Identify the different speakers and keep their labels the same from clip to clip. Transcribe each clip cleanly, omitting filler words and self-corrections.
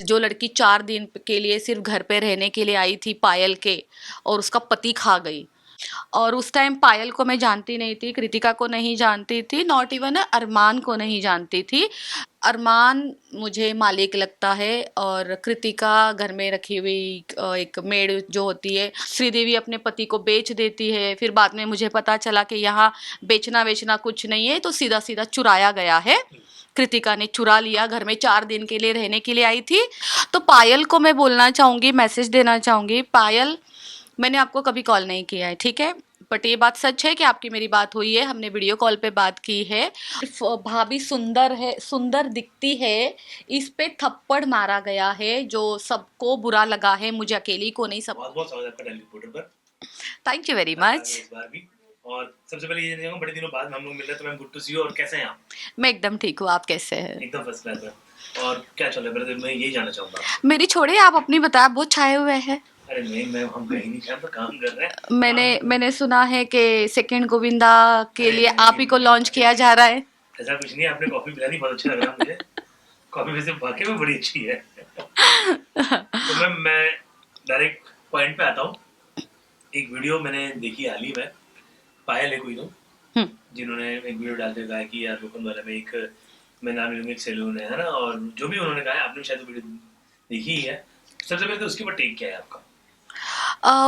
Speaker 1: जो लड़की 4 दिन के लिए सिर्फ घर पे रहने के लिए आई थी पायल के, और उसका पति खा गई। और उस टाइम पायल को मैं जानती नहीं थी, कृतिका को नहीं जानती थी, नॉट इवन अरमान को नहीं जानती थी। अरमान मुझे मालिक लगता है, और कृतिका घर में रखी हुई एक मेड जो होती है। श्रीदेवी अपने पति को बेच देती है, फिर बाद में मुझे पता चला कि यहाँ बेचना वेचना कुछ नहीं है, तो सीधा सीधा चुराया गया है। कृतिका ने चुरा लिया, घर में 4 दिन के लिए रहने के लिए आई थी। तो पायल को मैं बोलना चाहूँगी, मैसेज देना चाहूँगी, पायल मैंने आपको कभी कॉल नहीं किया है, ठीक है, बट ये बात सच है कि आपकी मेरी बात हुई है, हमने वीडियो कॉल पे बात की है। भाभी सुंदर है, सुंदर दिखती है, इस पे थप्पड़ मारा गया है जो सबको बुरा लगा है, मुझे अकेली को नहीं, सब।
Speaker 2: बहुत बहुत स्वागत है आपका डेली रिपोर्टर पर।
Speaker 1: Thank you very much.
Speaker 2: इस बार भी, और सबसे पहले ये जानना चाहूंगा, बड़े दिनों बाद हम लोग मिल रहे हैं, तो मैं गुड टू सी यू। और कैसे हैं आप?
Speaker 1: मैं एकदम ठीक हूँ, आप कैसे हैं?
Speaker 2: एकदम फर्स्ट क्लास है। और क्या चल रहा है ब्रदर, मैं यही जानना चाहूंगा।
Speaker 1: मेरी छोड़िए, आप अपनी बताएं, आप बहुत छाए हुए हैं।
Speaker 2: अरे नहीं, हम कहीं नहीं, हम तो काम कर रहे हैं।
Speaker 1: मैंने सुना है कि सेकंड गोविंदा के लिए
Speaker 2: नहीं,
Speaker 1: आप ही को लॉन्च किया जा रहा है।
Speaker 2: ऐसा कुछ नहीं है, आपने कॉफी पिलानी बहुत अच्छा लग रहा है मुझे। कॉफी वैसे वाकई में बड़ी अच्छी है। तो मैं डायरेक्ट पॉइंट पे आता हूँ। एक वीडियो मैंने देखी हाल ही में, पायल है कोई तो, जिन्होंने एक वीडियो डालते हुए कहा कि यार लोखंडवाला में एक, मैं नाम लूंगा, एक सैलून है ना, और जो भी उन्होंने कहा है, आपने शायद वीडियो देखी ही है। सबसे पहले तो उसके ऊपर टेक क्या है आपका?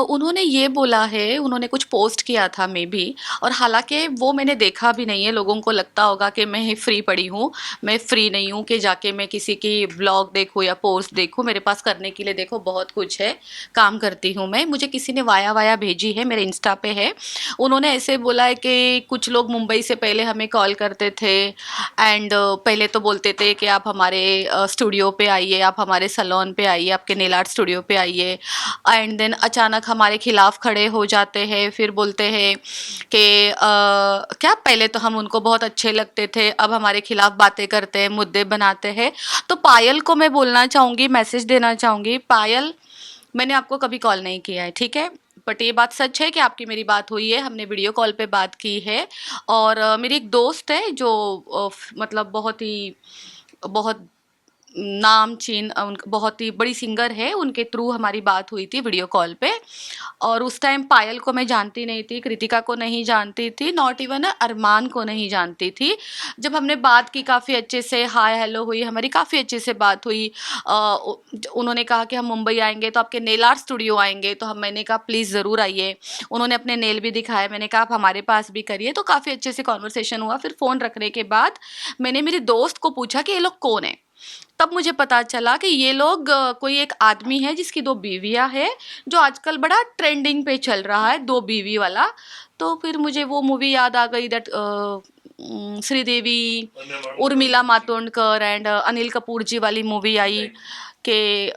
Speaker 1: उन्होंने ये बोला है, उन्होंने कुछ पोस्ट किया था मे बी, और हालांकि वो मैंने देखा भी नहीं है। लोगों को लगता होगा कि मैं फ्री पड़ी हूँ, मैं फ्री नहीं हूँ कि जाके मैं किसी की ब्लॉग देखूँ या पोस्ट देखूँ। मेरे पास करने के लिए देखो बहुत कुछ है, काम करती हूँ मैं। मुझे किसी ने वाया वाया भेजी है, मेरे इंस्टा पे है। उन्होंने ऐसे बोला है कि कुछ लोग मुंबई से पहले हमें कॉल करते थे, एंड पहले तो बोलते थे कि आप हमारे स्टूडियो पे आइए, आप हमारे सैलून पे आइए, आपके नेल आर्ट स्टूडियो पे आइए, एंड देन अचानक हमारे खिलाफ खड़े हो जाते हैं। फिर बोलते हैं कि क्या, पहले तो हम उनको बहुत अच्छे लगते थे, अब हमारे खिलाफ बातें करते हैं, मुद्दे बनाते हैं। तो पायल को मैं बोलना चाहूँगी, मैसेज देना चाहूँगी, पायल मैंने आपको कभी कॉल नहीं किया है, ठीक है, बट ये बात सच है कि आपकी मेरी बात हुई है, हमने वीडियो कॉल पे बात की है। और मेरी एक दोस्त है जो मतलब बहुत नामचीन, बहुत ही बड़ी सिंगर है, उनके थ्रू हमारी बात हुई थी वीडियो कॉल पे। और उस टाइम पायल को मैं जानती नहीं थी, कृतिका को नहीं जानती थी, नॉट इवन अरमान को नहीं जानती थी। जब हमने बात की, काफ़ी अच्छे से हाय हेलो हुई हमारी, काफ़ी अच्छे से बात हुई। उन्होंने कहा कि हम मुंबई आएंगे तो आपके नेल आर्ट स्टूडियो आएंगे, तो मैंने कहा प्लीज़ ज़रूर आइए। उन्होंने अपने नेल भी दिखाए, मैंने कहा आप हमारे पास भी करिए। तो काफ़ी अच्छे से कॉन्वर्सेशन हुआ। फिर फ़ोन रखने के बाद मैंने मेरी दोस्त को पूछा कि ये लोग कौन है। तब मुझे पता चला कि ये लोग कोई एक आदमी है जिसकी 2 बीवियाँ हैं, जो आजकल बड़ा ट्रेंडिंग पे चल रहा है, 2 बीवी वाला। तो फिर मुझे वो मूवी याद आ गई, दैट श्रीदेवी, उर्मिला मातोंडकर एंड अनिल कपूर जी वाली मूवी आई कि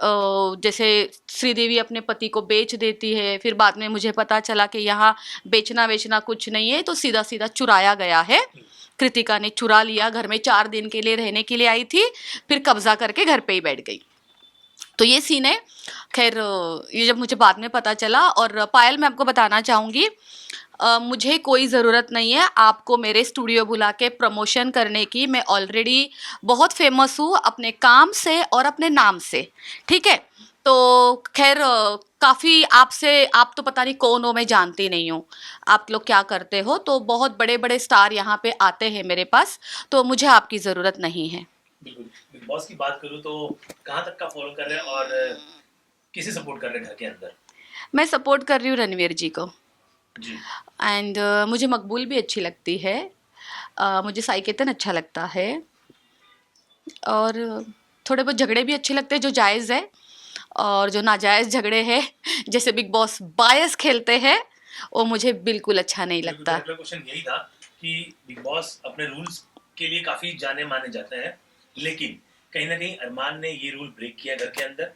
Speaker 1: जैसे श्रीदेवी अपने पति को बेच देती है, फिर बाद में मुझे पता चला कि यहाँ बेचना वेचना कुछ नहीं है, तो सीधा सीधा चुराया गया है। कृतिका ने चुरा लिया, घर में 4 दिन के लिए रहने के लिए आई थी, फिर कब्जा करके घर पे ही बैठ गई। तो ये सीन है। खैर, ये जब मुझे बाद में पता चला। और पायल, मैं आपको बताना चाहूँगी, मुझे कोई ज़रूरत नहीं है आपको मेरे स्टूडियो बुला के प्रमोशन करने की। मैं ऑलरेडी बहुत फेमस हूँ अपने काम से और अपने नाम से, ठीक है। तो खैर, काफ़ी आपसे, आप तो पता नहीं कौन हो, मैं जानती नहीं हूँ आप लोग क्या करते हो। तो बहुत बड़े बड़े स्टार यहाँ पे आते हैं मेरे पास, तो मुझे आपकी ज़रूरत नहीं है।
Speaker 2: बिल्कुल। बिग बॉस की बात करूँ तो कहाँ तक का फॉलो कर रहे हैं, और किसे सपोर्ट कर रहे हैं घर के अंदर?
Speaker 1: मैं सपोर्ट कर रही हूँ रणवीर जी को,
Speaker 2: जी।
Speaker 1: एंड मुझे मकबूल भी अच्छी लगती है, मुझे साई केतन अच्छा लगता है, और थोड़े बहुत झगड़े भी अच्छे लगते हैं जो जायज़ है, और जो नाजायज़ झगड़े हैं जैसे बिग बॉस बायस खेलते हैं, वो मुझे बिल्कुल अच्छा नहीं लगता।
Speaker 2: मेरा क्वेश्चन यही था कि बिग बॉस अपने रूल्स के लिए काफ़ी जाने माने जाते हैं, लेकिन कहीं ना कहीं अरमान ने ये रूल ब्रेक किया घर के अंदर,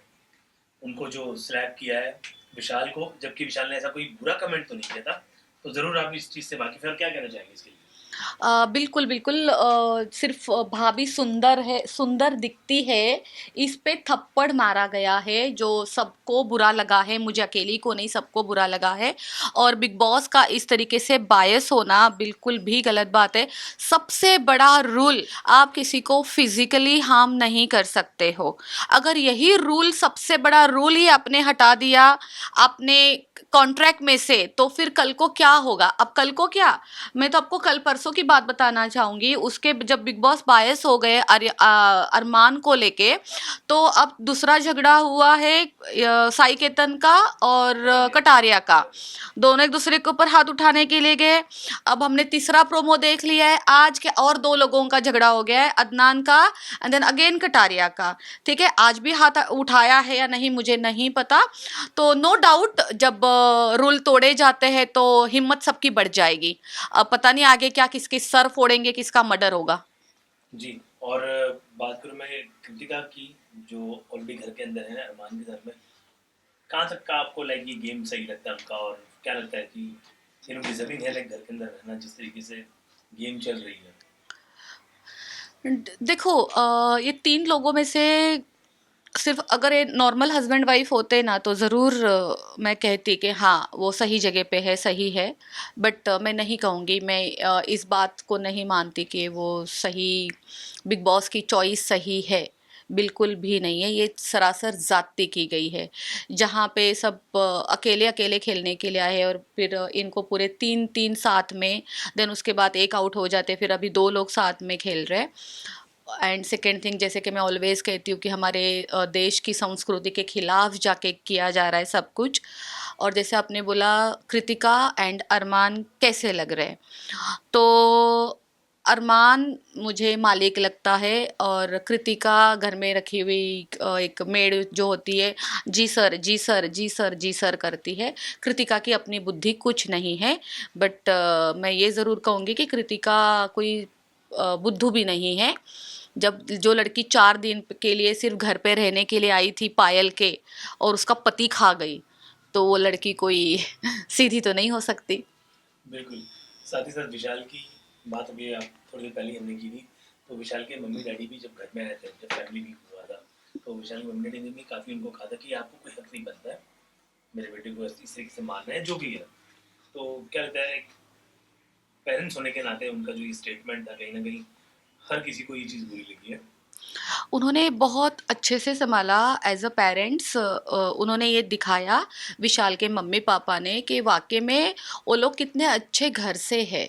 Speaker 2: उनको जो स्लैप किया है विशाल को, जबकि विशाल ने ऐसा कोई बुरा कमेंट तो नहीं किया था। तो ज़रूर आप इस चीज़ से वाकिफ़ हैं, और क्या कहना चाहेंगे इसके लिए?
Speaker 1: बिल्कुल, बिल्कुल सिर्फ़ भाभी सुंदर है, सुंदर दिखती है, इस पे थप्पड़ मारा गया है, जो सबको बुरा लगा है, मुझे अकेली को नहीं सबको बुरा लगा है। और बिग बॉस का इस तरीके से बायस होना बिल्कुल भी गलत बात है। सबसे बड़ा रूल, आप किसी को फिज़िकली हार्म नहीं कर सकते हो। अगर यही रूल, सबसे बड़ा रूल ही आपने हटा दिया अपने कॉन्ट्रैक्ट में से, तो फिर कल को क्या होगा? अब कल को क्या, मैं तो आपको कल परसों की बात बताना चाहूँगी। उसके जब बिग बॉस बायस हो गए अरमान को लेके, तो अब दूसरा झगड़ा हुआ है साई केतन का और कटारिया का। दोनों एक दूसरे के ऊपर हाथ उठाने के लिए गए। अब हमने तीसरा प्रोमो देख लिया है आज के, और दो लोगों का झगड़ा हो गया है, अदनान का एंड देन अगेन कटारिया का। ठीक है, आज भी हाथ उठाया है या नहीं मुझे नहीं पता। तो नो डाउट जब रूल तोड़े जाते हैं तो हिम्मत सबकी बढ़ जाएगी। अब पता नहीं आगे क्या, किसके सर फोड़ेंगे, किसका मर्डर होगा।
Speaker 2: जी। और बात करूँ मैं कृतिका की, जो ऑलरेडी घर के अंदर है अरमान के घर में, कहाँ तक का आपको लाइक ये गेम सही लगता है उनका, और क्या लगता है कि तीनों डिजर्विंग है लाइक घर के अंदर रहना जिस तरीके से गेम चल रही है?
Speaker 1: देखो ये तीन लोगों में से सिर्फ अगर ये नॉर्मल हस्बैंड वाइफ होते ना तो ज़रूर मैं कहती कि हाँ वो सही जगह पे है, सही है। बट मैं नहीं कहूँगी, मैं इस बात को नहीं मानती कि वो सही, बिग बॉस की चॉइस सही है। बिल्कुल भी नहीं है, ये सरासर ज़्यादती की गई है। जहाँ पे सब अकेले अकेले खेलने के लिए आए और फिर इनको पूरे तीन तीन साथ में, देन उसके बाद एक आउट हो जाते, फिर अभी दो लोग साथ में खेल रहे हैं। एंड सेकेंड थिंग, जैसे कि मैं ऑलवेज कहती हूँ कि हमारे देश की संस्कृति के खिलाफ जाके किया जा रहा है सब कुछ। और जैसे आपने बोला कृतिका एंड अरमान कैसे लग रहे हैं, तो अरमान मुझे मालिक लगता है और कृतिका घर में रखी हुई एक मेड जो होती है, जी सर जी सर जी सर जी सर करती है। कृतिका की अपनी बुद्धि कुछ नहीं है। बट मैं ये ज़रूर कहूँगी कि कृतिका कोई बुद्धू भी नहीं है। जब जो लड़की 4 दिन के लिए सिर्फ घर पे रहने के लिए आई थी पायल के, और उसका पति खा गई, तो वो लड़की कोई सीधी तो नहीं हो सकती।
Speaker 2: बिल्कुल। साथ ही साथ विशाल की बात अभी आप थोड़ी देर पहले ही हमने की थी, तो विशाल के मम्मी डैडी भी जब घर में आए थे, जब फैमिली वीक हुआ था, तो विशाल के मम्मी डैडी ने भी काफ़ी उनको कहा था कि आपको कोई हक नहीं बनता है मेरे बेटे को इस तरीके से मारना है, जो भी है। तो क्या लगता है, एक पेरेंट्स होने के नाते उनका जो ये स्टेटमेंट था, कहीं ना कहीं हर किसी को ये चीज़ बुरी लगी है?
Speaker 1: उन्होंने बहुत अच्छे से संभाला एज अ पेरेंट्स। उन्होंने ये दिखाया, विशाल के मम्मी पापा ने, कि वाकई में वो लोग कितने अच्छे घर से है।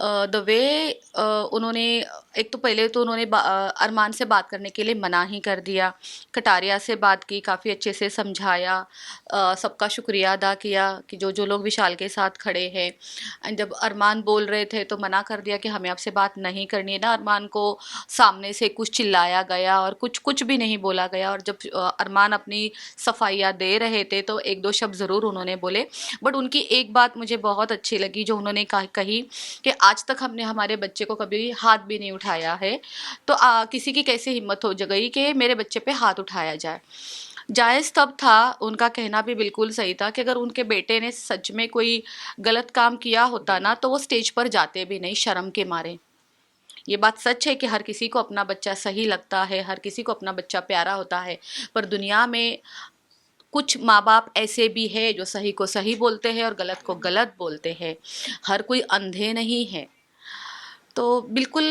Speaker 1: द वे उन्होंने, एक तो पहले तो उन्होंने अरमान से बात करने के लिए मना ही कर दिया, कटारिया से बात की, काफ़ी अच्छे से समझाया, सबका शुक्रिया अदा किया कि जो जो लोग विशाल के साथ खड़े हैं। एंड जब अरमान बोल रहे थे तो मना कर दिया कि हमें आपसे बात नहीं करनी है ना। अरमान को सामने से कुछ चिल्लाया गया और कुछ कुछ भी नहीं बोला गया। और जब अरमान अपनी सफाइयाँ दे रहे थे तो एक दो शब्द ज़रूर उन्होंने बोले। बट उनकी एक बात मुझे बहुत अच्छी लगी जो उन्होंने कही कि आज तक हमने हमारे बच्चे को कभी हाथ भी नहीं उठाया है, तो किसी की कैसे हिम्मत हो गई कि मेरे बच्चे पे हाथ उठाया जाए। जायज़ तब था, उनका कहना भी बिल्कुल सही था कि अगर उनके बेटे ने सच में कोई गलत काम किया होता ना तो वो स्टेज पर जाते भी नहीं शर्म के मारे। ये बात सच है कि हर किसी को अपना बच्चा सही लगता है, हर किसी को अपना बच्चा प्यारा होता है, पर दुनिया में कुछ माँ बाप ऐसे भी है जो सही को सही बोलते हैं और गलत को गलत बोलते हैं। हर कोई अंधे नहीं है। तो बिल्कुल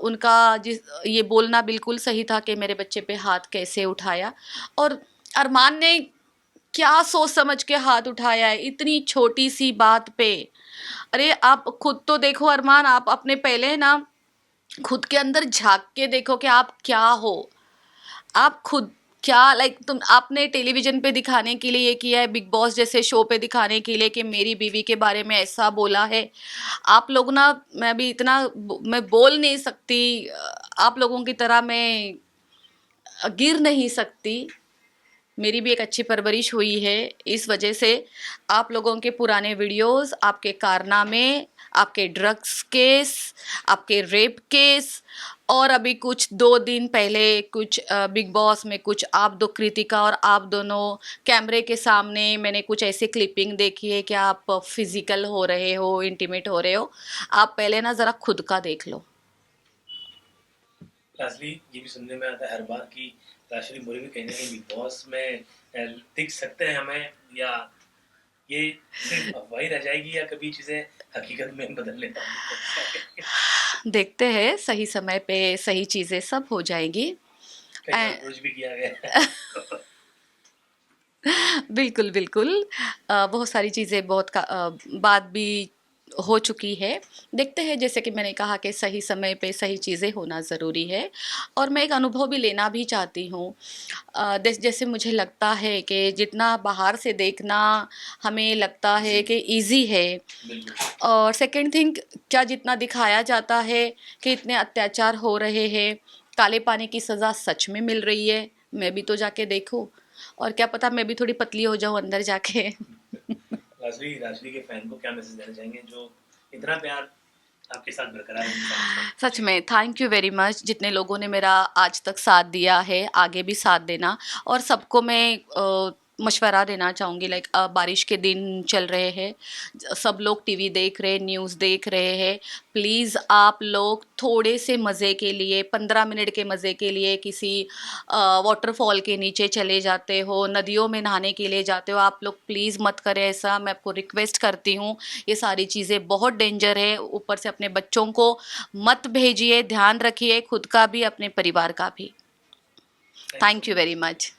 Speaker 1: उनका जिस ये बोलना बिल्कुल सही था कि मेरे बच्चे पे हाथ कैसे उठाया। और अरमान ने क्या सोच समझ के हाथ उठाया है इतनी छोटी सी बात पे। अरे आप खुद तो देखो अरमान, आप अपने पहले ना खुद के अंदर झांक के देखो कि आप क्या हो। आप खुद क्या, लाइक तुम आपने टेलीविजन पे दिखाने के लिए ये किया है, बिग बॉस जैसे शो पे दिखाने के लिए कि मेरी बीवी के बारे में ऐसा बोला है। आप लोग ना, मैं भी इतना मैं बोल नहीं सकती, आप लोगों की तरह मैं गिर नहीं सकती। मेरी भी एक अच्छी परवरिश हुई है, इस वजह से आप लोगों के पुराने वीडियोस, आपके कारनामे, आपके ड्रग्स केस, आपके रेप केस, और अभी कुछ 2 दिन पहले कुछ बिग बॉस में कुछ आप दो कृतिका और आप दोनों कैमरे के सामने मैंने कुछ ऐसे क्लिपिंग देखी है कि आप फिजिकल हो रहे हो, इंटीमेट हो रहे हो। आप पहले ना ज़रा खुद का देख लो।
Speaker 2: लास्टली ये भी सुनने में आता है हर बार कि राशि मोरी भी कहीं ना कहीं बिग बॉस में दिख सकते हैं हमें, या ये सिर्फ अफवाही रह जाएगी या कभी चीजें हकीकत में बदलने पाएंगी।
Speaker 1: देखते हैं, सही समय पे सही चीज़ें सब हो जाएंगी।
Speaker 2: कई बार
Speaker 1: ए-
Speaker 2: अप्रोच भी किया गया है।
Speaker 1: बिल्कुल बिल्कुल। बहुत सारी चीज़ें बात भी हो चुकी है। देखते हैं, जैसे कि मैंने कहा कि सही समय पे सही चीज़ें होना ज़रूरी है। और मैं एक अनुभव भी लेना भी चाहती हूँ। जैसे मुझे लगता है कि जितना बाहर से देखना हमें लगता है कि इजी है,
Speaker 2: बिल्कुल।
Speaker 1: और सेकंड थिंग, क्या जितना दिखाया जाता है कि इतने अत्याचार हो रहे हैं, काले पानी की सज़ा सच में मिल रही है, मैं भी तो जाके देखूं, और क्या पता मैं भी थोड़ी पतली हो जाऊं अंदर जाके।
Speaker 2: राजवी राजवी के फैन को क्या मैसेज देना चाहेंगे जो इतना प्यार आपके साथ बरकरार है उनके फैंस का?
Speaker 1: सच में थैंक यू वेरी मच, जितने लोगों ने मेरा आज तक साथ दिया है, आगे भी साथ देना। और सबको मैं मशवरा देना चाहूँगी, लाइक बारिश के दिन चल रहे हैं, सब लोग टीवी देख रहे हैं, न्यूज़ देख रहे हैं। प्लीज़ आप लोग थोड़े से मज़े के लिए, 15 मिनट के मज़े के लिए किसी वाटरफॉल के नीचे चले जाते हो, नदियों में नहाने के लिए जाते हो, आप लोग प्लीज़ मत करें ऐसा, मैं आपको रिक्वेस्ट करती हूँ। ये सारी चीज़ें बहुत डेंजर है, ऊपर से अपने बच्चों को मत भेजिए, ध्यान रखिए खुद का भी, अपने परिवार का भी। Thank you very much.